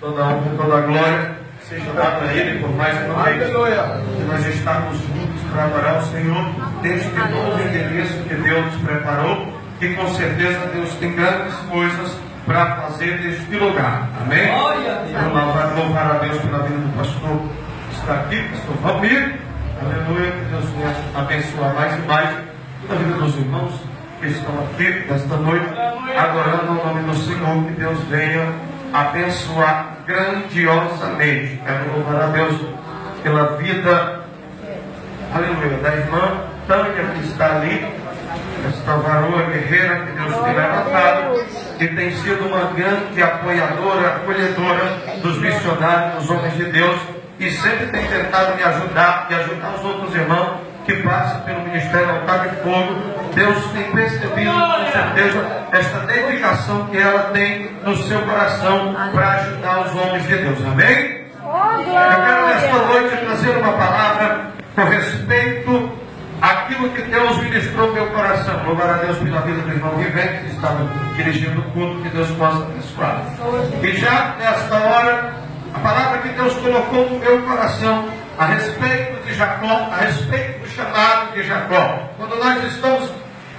toda a honra e toda a glória seja dada a Ele por mais uma vez. Que nós estamos juntos para adorar o Senhor neste novo endereço que Deus nos preparou, que com certeza Deus tem grandes coisas para fazer neste lugar. Amém? Vamos louvar a Deus pela vida do pastor que está aqui, pastor Valmir. Aleluia, que Deus venha abençoar mais e mais a vida dos irmãos que estão aqui nesta noite, adorando o nome do Senhor. Que Deus venha abençoar grandiosamente. Quero louvar a Deus pela vida, aleluia, da irmã Tânia, que está ali, esta varoa guerreira que Deus tem levantado, que tem sido uma grande apoiadora, acolhedora dos missionários, dos homens de Deus, e sempre tem tentado me ajudar e ajudar os outros irmãos que passam pelo Ministério Altar de Fogo. Deus tem percebido com certeza esta dedicação que ela tem no seu coração para ajudar os homens de Deus. Amém? Eu quero nesta noite trazer uma palavra com respeito àquilo que Deus ministrou no meu coração. Louvar a Deus pela vida do irmão Vivente, que estava dirigindo o culto, que Deus possa abençoar. E já nesta hora, a palavra que Deus colocou no meu coração a respeito de Jacó, a respeito do chamado de Jacó. Quando nós estamos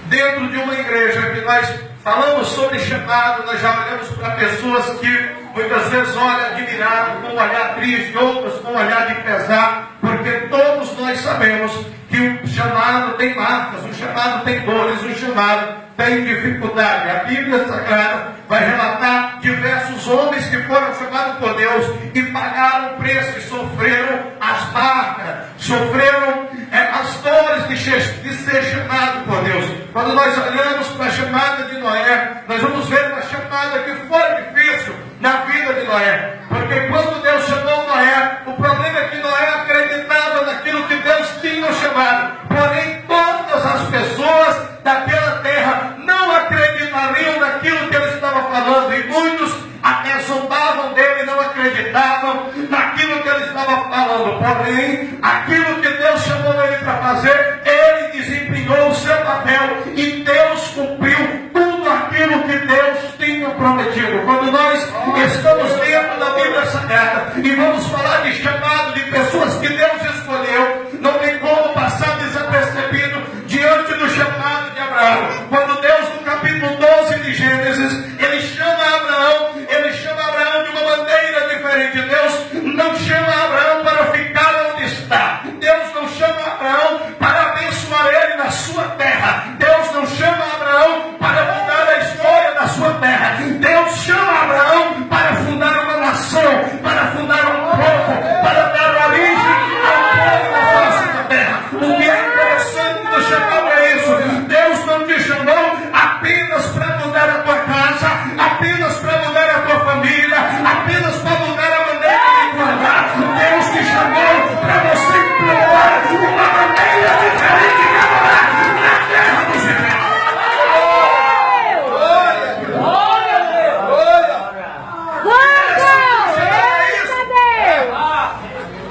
dentro de uma igreja que nós falamos sobre chamado, nós já olhamos para pessoas que muitas vezes olham admirado, com um olhar triste, outras com um olhar de pesar, porque todos nós sabemos que o chamado tem marcas, o chamado tem dores, o chamado tem dificuldade. A Bíblia Sagrada vai relatar diversos homens que foram chamados por Deus e pagaram o preço, e sofreram as marcas, sofreram as dores de ser chamado por Deus. Quando nós olhamos para a chamada de Noé, nós vamos ver uma chamada que foi difícil na vida de Noé, porque quando Deus chamou Noé, o problema é que Noé acreditava naquilo que Deus tinha chamado, porém todas as pessoas daquela terra não acreditariam naquilo que ele estava falando, e muitos até zombavam dele, não acreditavam naquilo que ele estava falando. Porém, aquilo que Deus chamou ele para fazer, ele desempenhou o seu papel, e Deus cumpriu tudo aquilo que Deus tinha prometido. Quando nós estamos dentro da Bíblia Sagrada e vamos falar de chamado de pessoas que Deus escolheu, não tem como passar desapercebido diante do chamado de Abraão. Quando Deus, no capítulo 12 de Gênesis, ele chama Abraão de uma maneira diferente. Deus não chama Abraão para ficar onde está. Deus não chama Abraão para abençoar ele na sua terra. Deus não chama Abraão para mudar a história da sua terra. Deus chama Abraão para fundar uma nação, para fundar um povo, para dar origem ao povo da face da terra. O que é interessante do chamado é isso. Deus não te chamou apenas para mudar a tua casa, apenas para mudar a tua família, apenas para mudar a maneira de guardar. Deus te chamou para você implantar uma maneira diferente de morar na terra dos viventes.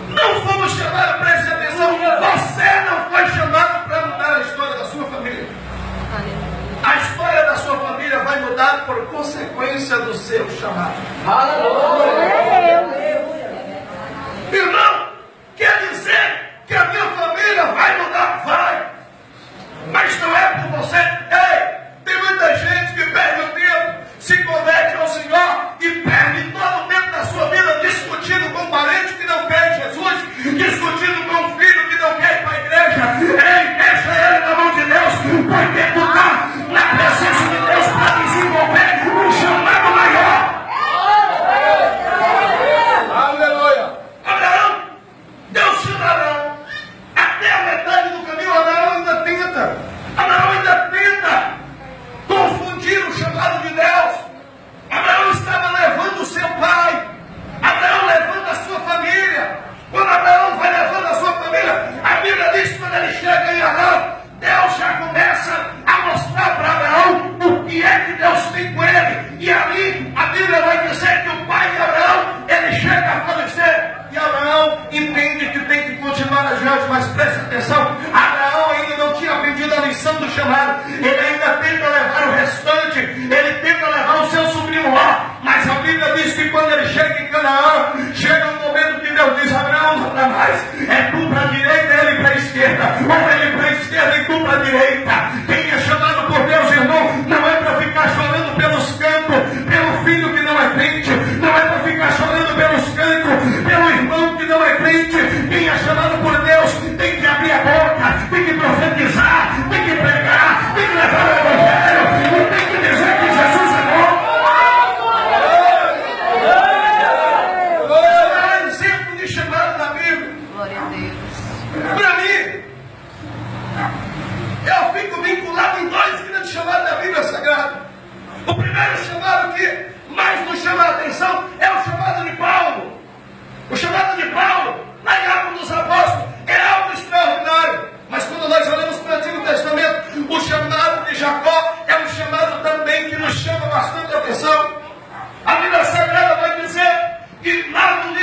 Não fomos chamados, preste atenção, você não foi chamado para mudar a história da sua família. A história da sua família vai mudar por consequência do seu chamado. Irmão, quer dizer que a minha família vai mudar? Vai. Mas não é por você. Ei, tem muita gente que perde o tempo, se converte ao Senhor e perde todo o tempo da sua vida discutindo com um parente que não quer Jesus, discutindo com um filho que não quer ir para a igreja. Ei, deixa ele na mão de Deus, porque tu está na presença de Deus para desenvolver um chamado maior. Canaã. Chega um momento que Deus diz: Abraão, não dá mais, é tu para a direita, ele para a esquerda, ou ele para a esquerda e tu para a direita. Quem é chamado por Deus, irmão, não é para ficar chorando pelos cantos, pelo filho que não é crente, não é para ficar chorando pelos cantos, pelo irmão que não é crente. Quem é chamado por Deus tem que abrir a boca, tem que profetizar, tem que pregar, tem que levar o evangelho, tem que dizer que Jesus é bom. É exemplo de chamado da Bíblia. Glória a Deus. Para mim, eu fico vinculado em dois grandes chamados da Bíblia Sagrada. O primeiro chamado que mais nos chama a atenção é o chamado de Paulo. O chamado de Paulo, na Atos dos Apóstolos, é algo extraordinário. Mas quando nós olhamos para o Antigo Testamento, o chamado de Jacó é um chamado também que nos chama bastante atenção. A Bíblia Sagrada vai dizer que lá nos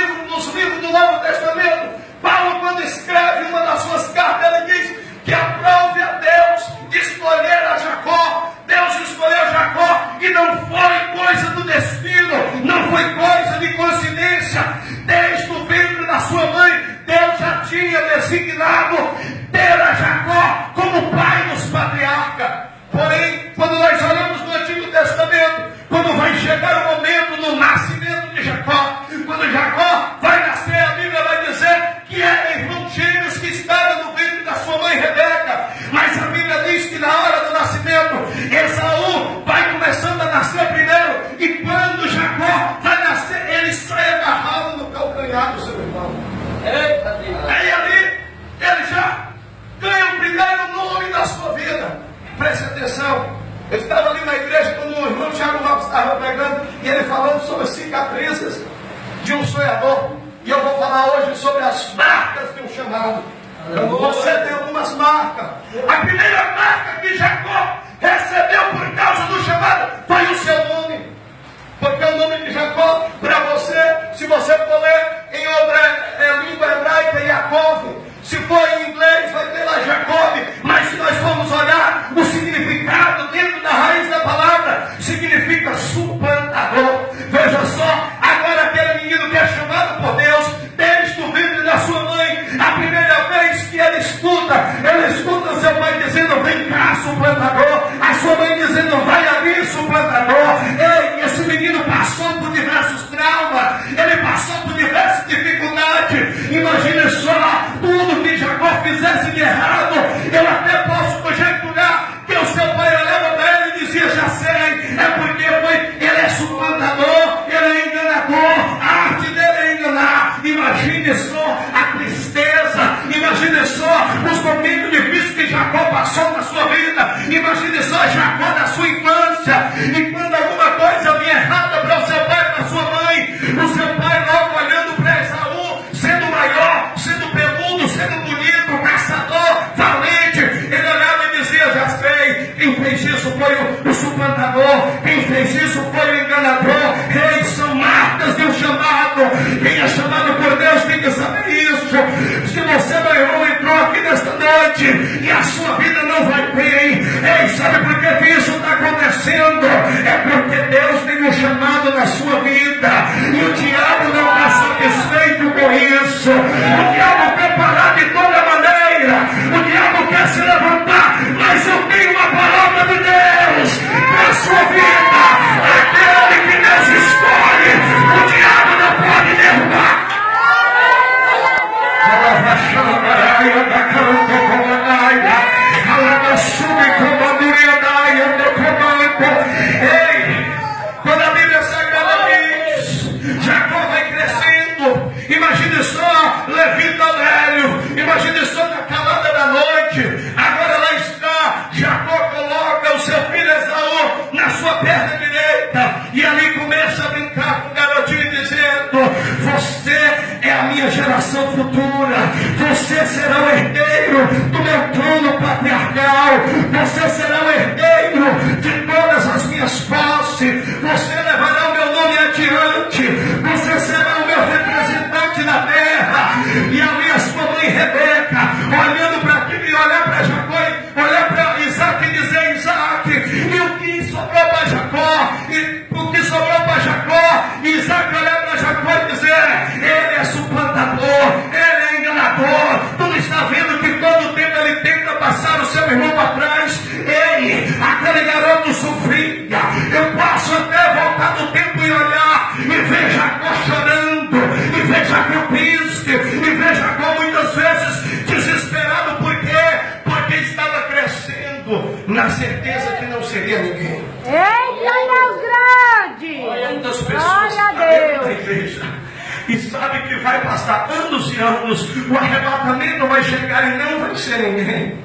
livros do Novo Testamento, Paulo, quando escreve uma das suas cartas, ele diz que aprove a Deus escolher a Jacó. Deus escolheu Jacó e não foi coisa do destino, não foi coisa de coincidência. Desde o ventre da sua mãe, Deus já tinha designado ter a Jacó como pai dos patriarcas. Porém, quando nós olhamos no Antigo Testamento, quando vai chegar o momento do nascimento de Jacó, quando Jacó vai nascer, a Bíblia vai dizer que era irmão gêmeos que estava no ventre da sua mãe Rebeca. Mas a Bíblia diz que na hora do nascimento, Esaú vai começando a nascer primeiro, e quando Jacó vai nascer, ele sai agarrado no calcanhar do seu irmão. Aí ali, ele já ganha o primeiro nome da sua vida. Preste atenção. Eu estava ali na igreja quando o irmão Tiago Lopes estava pregando, e ele falando sobre cicatrizes de um sonhador. E eu vou falar hoje sobre as marcas de um chamado. Você tem algumas marcas. A primeira marca que Jacó recebeu por causa do chamado foi o seu nome. Porque o nome de Jacó, para você, se você for ler em outra língua hebraica, Yaakov. Se for em inglês, vai ter lá Jacob. Mas se nós formos olhar o significado dentro da raiz da palavra, significa suplantador. Veja só, agora aquele menino que é chamado por Deus, desde o ventre da sua mãe, a primeira vez que ele escuta seu pai dizendo: vem cá, suplantador. A sua mãe dizendo: vai ali, suplantador. Ei, esse menino passou por diversos traumas, ele passou por diversas dificuldades. Imagine só, tudo que Jacó fizesse de errado, eu até posso conjecturar que o seu pai olhava para ele e dizia: já sei, é porque ele é suplantador, ele é enganador, a arte dele é enganar. Imagine só a tristeza, imagine só os momentos difíceis que Jacó passou na sua vida, imagine só Jacó na sua infância, e quando alguma coisa vinha errada para o seu pai e para a sua mãe, o seu pai logo olhando para Esaú, sendo maior, sendo peludo, sendo bonito, caçador, valente, ele olhava e dizia: já sei, quem fez isso foi o suplantador, quem fez isso foi o enganador. Ei, são marcas de um chamado. Quem é chamado por Deus tem que saber isso. Se você não errou, entrou aqui nesta noite e a sua vida não vai bem, ei, sabe por que isso está acontecendo? É porque Deus tem um chamado na sua vida e o diabo não está satisfeito com isso. O diabo quer parar de toda maneira, o diabo quer se levantar, mas eu tenho uma palavra de Deus na sua vida. Aquele que Deus escolhe, o diabo não pode derrubar. Ei, quando a Bíblia Sagrada diz, Jacó vai crescendo. Imagine só, levita velho, imagine só na calada da noite. Agora lá está, Jacó coloca o seu filho Esaú na sua perna direita, e ali começa a brincar com o garotinho, dizendo: você é a minha geração futura, você será o herdeiro do meu trono patriarcal, você será o herdeiro de todas as minhas posses, você levará o meu nome adiante, você será o meu representante na terra. E ali a sua mãe Rebeca, olhando para aquilo e olhar para Jacó, olhar para Isaac e dizer: Isaac, e o que sobrou para Jacó? E o que sobrou para Jacó? E Isaac olhar para Jacó e dizer: Porque Jacó muitas vezes desesperado, por quê? Porque estava crescendo na certeza que não seria ninguém. Eita, Deus grande! Quantas pessoas Glória a estão dentro da Deus! igreja e sabe que vai passar anos e anos, o arrebatamento vai chegar e não vai ser ninguém.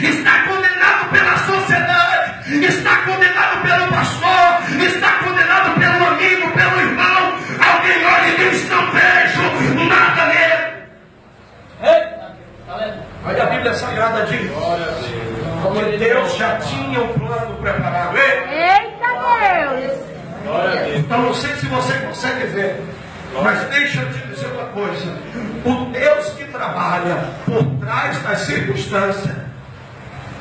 Está condenado pela sociedade, está condenado pelo pastor, está condenado pelo amigo, pelo irmão. Alguém olha e diz: não vejo nada nele. Olha, a Bíblia Sagrada diz que Deus já tinha um plano preparado. Eita, Deus! Então não sei se você consegue ver, mas deixa eu te dizer uma coisa: o Deus que trabalha por trás das circunstâncias,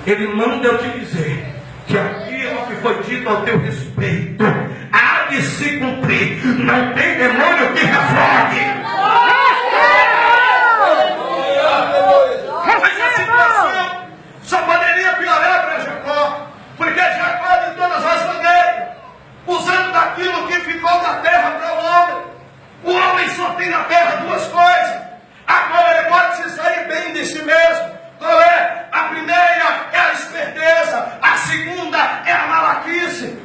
Ele manda eu te dizer que aquilo que foi dito ao teu respeito há de se cumprir. Não tem demônio que refogue. Mas a situação só poderia piorar para Jacó, porque Jacó, de todas as maneiras, usando daquilo que ficou da terra para o homem. O homem só tem na terra duas coisas, a qual ele pode se sair bem de si mesmo. Qual é? A primeira é a esperteza, a segunda é a malaquice.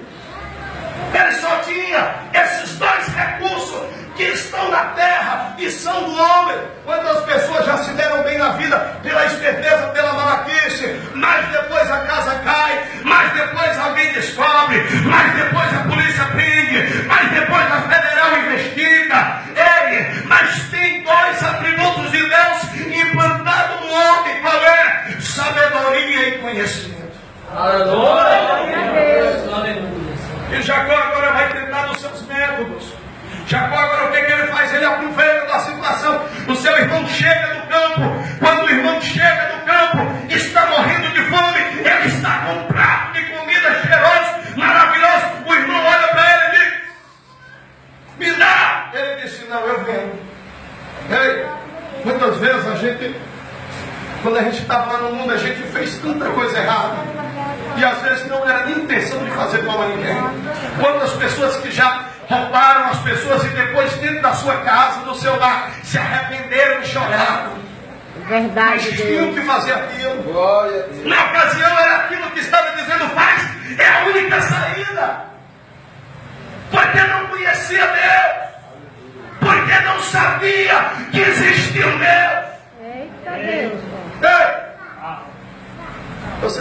Ele só tinha esses dois recursos que estão na terra e são do homem. Quantas pessoas já se deram bem na vida pela esperteza, pela malaquice, mas depois a casa cai, mas depois alguém descobre, mas depois a polícia prende, mas depois a federal investiga. Mas tem dois atributos de Deus implantados no homem. Qual é? Sabedoria e conhecimento. E Jacó agora vai tentar os seus métodos. Jacó agora o que ele faz? Ele aproveita da situação. O seu irmão chega do campo. Quando o irmão chega do campo, está morrendo de fome. Ele está com um prato de comida cheiroso, maravilhoso. O irmão olha para ele e diz: me dá. Ele disse: não, eu vendo. Ei, muitas vezes a gente, quando a gente estava lá no mundo, a gente fez tanta coisa errada. E às vezes não era nem intenção de fazer mal a ninguém. Quantas pessoas que já roubaram as pessoas e depois dentro da sua casa, no seu lar, se arrependeram e choraram. Verdade, Mas tinham Deus. que fazer aquilo. Na ocasião era aquilo que estava dizendo: faz, é a única saída. Porque não conhecia Deus, porque não sabia que existia um Deus.